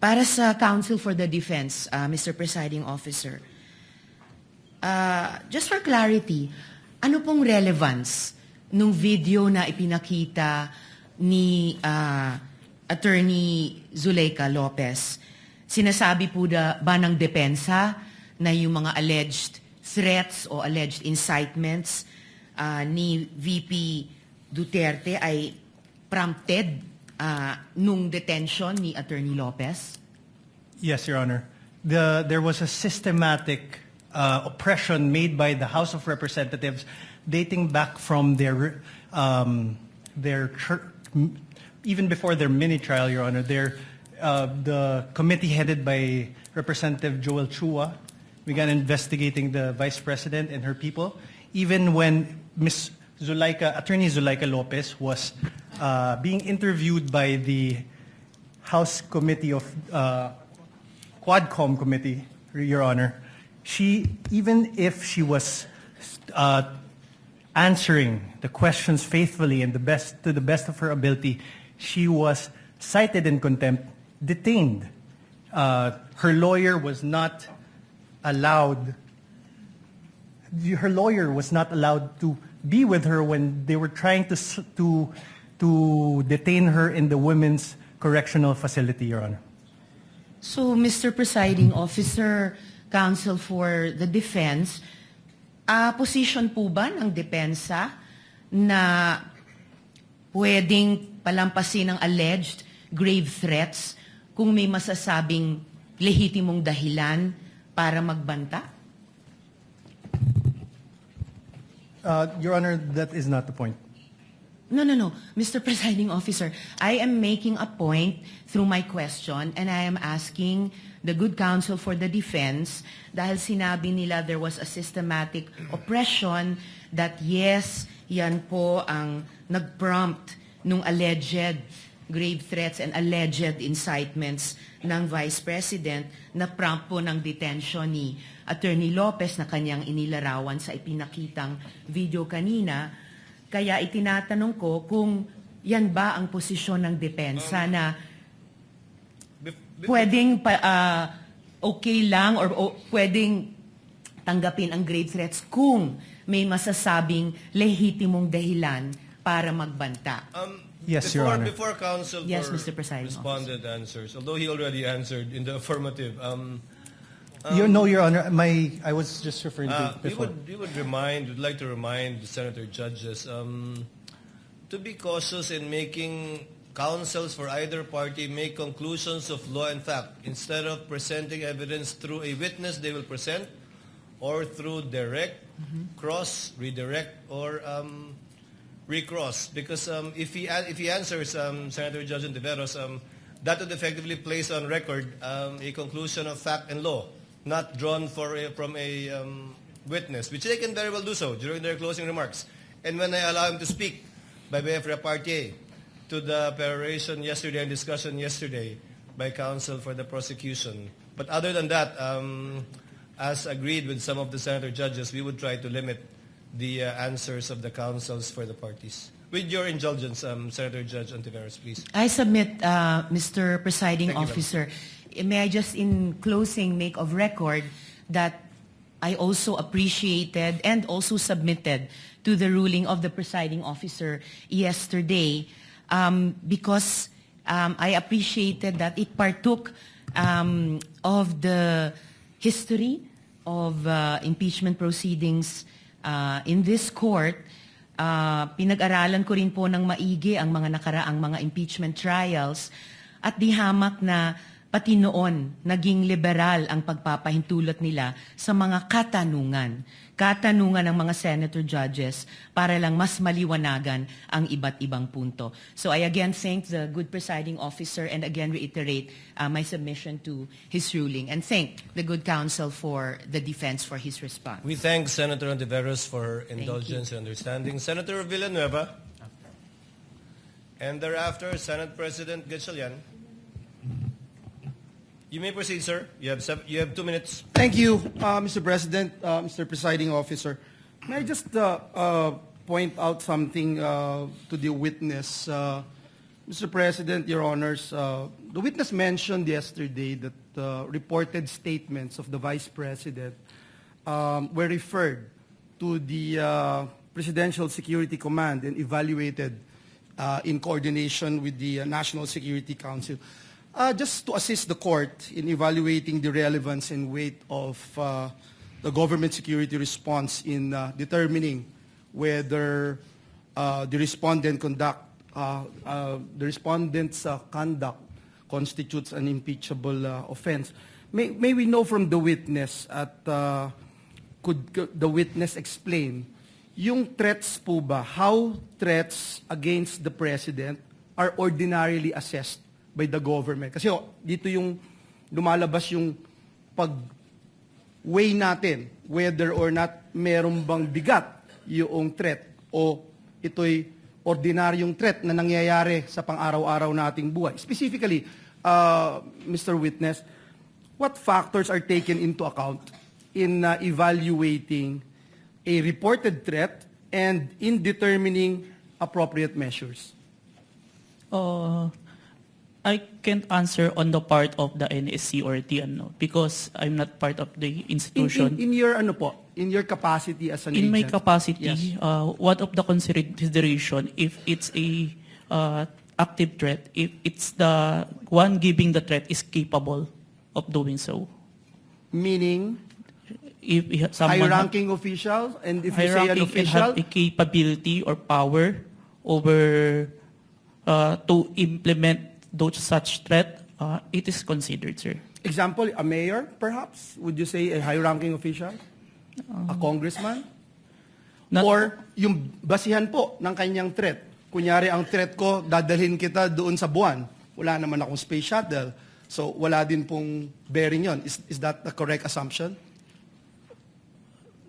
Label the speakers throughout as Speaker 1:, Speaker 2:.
Speaker 1: Para sa Counsel for the Defense, Mr. Presiding Officer, just for clarity, ano pong relevance nung video na ipinakita ni Attorney Zuleika Lopez? Sinasabi po ba ng depensa na yung mga alleged threats o alleged incitements ni VP Duterte ay prompted nung detention ni Attorney Lopez?
Speaker 2: Yes, Your Honor. There was a systematic oppression made by the House of Representatives dating back from their even before their mini trial, Your Honor. The committee headed by Representative Joel Chua began investigating the Vice President and her people, even when Attorney Zuleika Lopez was being interviewed by the House Committee of Quadcom Committee, Your Honor. Even if she was answering the questions faithfully and to the best of her ability, she was cited in contempt, detained. Her lawyer was not allowed. Her lawyer was not allowed to be with her when they were trying to detain her in the Women's Correctional Facility, Your Honor.
Speaker 1: So, Mr. Presiding Officer, Counsel for the Defense, position po ba ng depensa na pwedeng palampasin ang alleged grave threats kung may masasabing lehitimong dahilan para magbanta?
Speaker 2: Your Honor, that is not the point.
Speaker 1: No. Mr. Presiding Officer, I am making a point through my question and I am asking the good counsel for the defense dahil sinabi nila there was a systematic oppression that yes, yan po ang nag-prompt nung alleged grave threats and alleged incitements ng Vice President na prompt po ng detention ni Attorney Lopez na kanyang inilarawan sa ipinakitang video kanina. Kaya itinatanong ko kung yan ba ang posisyon ng depensa na pwedeng okay lang or pwedeng tanggapin ang grave threats kung may masasabing lehitimong dahilan para magbanta.
Speaker 2: Yes, Your Honor.
Speaker 3: Before Counsel
Speaker 1: Yes, Mr. Presiding
Speaker 3: responded answers, although he already answered in the affirmative.
Speaker 2: Your Honor, I was just referring to before.
Speaker 3: We'd like to remind the senator judges to be cautious in making counsels for either party make conclusions of law and fact instead of presenting evidence through a witness they will present or through direct, cross, redirect, or recross. Because if he answers Senator Judge Ontiveros, that would effectively place on record a conclusion of fact and law, not drawn from a witness, which they can very well do so during their closing remarks. And when I allow him to speak by way of repartee to the peroration yesterday and discussion yesterday by counsel for the prosecution. But other than that, as agreed with some of the senator judges, we would try to limit the answers of the counsels for the parties. With your indulgence, Senator Judge Ontiveros, please.
Speaker 1: I submit, Mr. Presiding Officer, may I just in closing make of record that I also appreciated and also submitted to the ruling of the presiding officer yesterday because I appreciated that it partook of the history of impeachment proceedings in this court. Pinag-aralan ko rin po ng maigi ang mga nakaraang mga impeachment trials at di hamak na pati noon naging liberal ang pagpapahintulot nila sa mga katanungan ng mga senator judges para lang mas maliwanagan ang iba't ibang punto. So I again thank the good presiding officer and again reiterate my submission to his ruling and thank the good counsel for the defense for his response.
Speaker 3: We thank Senator Ontiveros for her indulgence and understanding. Senator Villanueva. And thereafter, Senate President Gatchalian. You may proceed, sir. You have 2 minutes.
Speaker 4: Thank you, Mr. President, Mr. Presiding Officer. May I just point out something to the witness Mr. President, Your Honors, the witness mentioned yesterday that reported statements of the Vice President were referred to the Presidential Security Command and evaluated in coordination with the National Security Council. Just to assist the court in evaluating the relevance and weight of the government security response in determining whether the respondent's conduct constitutes an impeachable offense. May we know from the witness could the witness explain yung threats po ba, how threats against the President are ordinarily assessed by the government? Kasi dito yung lumalabas yung pag-weigh natin whether or not meron bang bigat yung threat o ito'y ordinaryong threat na nangyayari sa pang-araw-araw nating buhay. Specifically, Mr. Witness, what factors are taken into account in evaluating a reported threat and in determining appropriate measures?
Speaker 5: I can't answer on the part of the NSC or TNO because I'm not part of the institution.
Speaker 4: In your in your capacity as an
Speaker 5: In
Speaker 4: agent?
Speaker 5: my capacity,
Speaker 4: Yes.
Speaker 5: one of the consideration, if it's a active threat, if it's the one giving the threat is capable of doing so.
Speaker 4: Meaning,
Speaker 5: If someone
Speaker 4: high-ranking official, and if you say an
Speaker 5: high-ranking and have
Speaker 4: official,
Speaker 5: a capability or power over to implement those such threat, it is considered, sir.
Speaker 4: example, a mayor, perhaps? Would you say a high-ranking official? A congressman?
Speaker 5: Not-
Speaker 4: Or yung basihan po ng kanyang threat. Kunyari, ang threat ko, dadalhin kita doon sa buwan. Wala naman akong space shuttle. So, wala din pong bearing yon. Is that the correct assumption?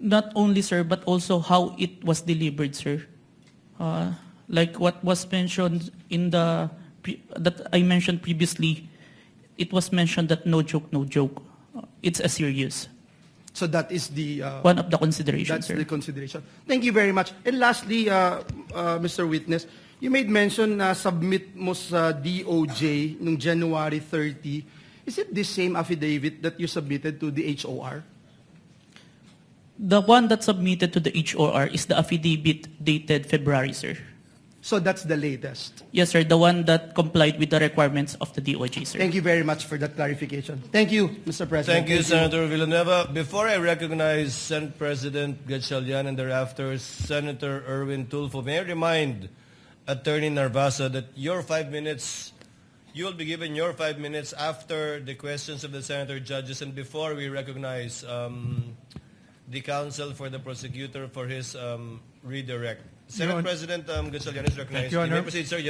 Speaker 5: Not only, sir, but also how it was delivered, sir. Like what was mentioned in that I mentioned previously, it was mentioned that no joke, no joke. It's a serious.
Speaker 4: So, that is the...
Speaker 5: One of the considerations,
Speaker 4: That's
Speaker 5: sir.
Speaker 4: the consideration. Thank you very much. And lastly, Mr. Witness, you made mention na submit mo sa DOJ noong January 30. Is it the same affidavit that you submitted to the HOR?
Speaker 5: The one that submitted to the HOR is the affidavit dated February, sir.
Speaker 4: So that's the latest.
Speaker 5: Yes, sir, the one that complied with the requirements of the DOJ, sir.
Speaker 4: Thank you very much for that clarification. Thank you, Mr. President.
Speaker 3: Thank you, Senator Villanueva. Before I recognize Senate President Gatchalian and thereafter Senator Erwin Tulfo, may I remind Attorney Narvasa that your 5 minutes, you will be given your 5 minutes after the questions of the Senator judges and before we recognize the counsel for the prosecutor for his redirect. Senate President Gatchalian is recognized.
Speaker 2: Your
Speaker 3: You may
Speaker 2: Honor.
Speaker 3: proceed, sir.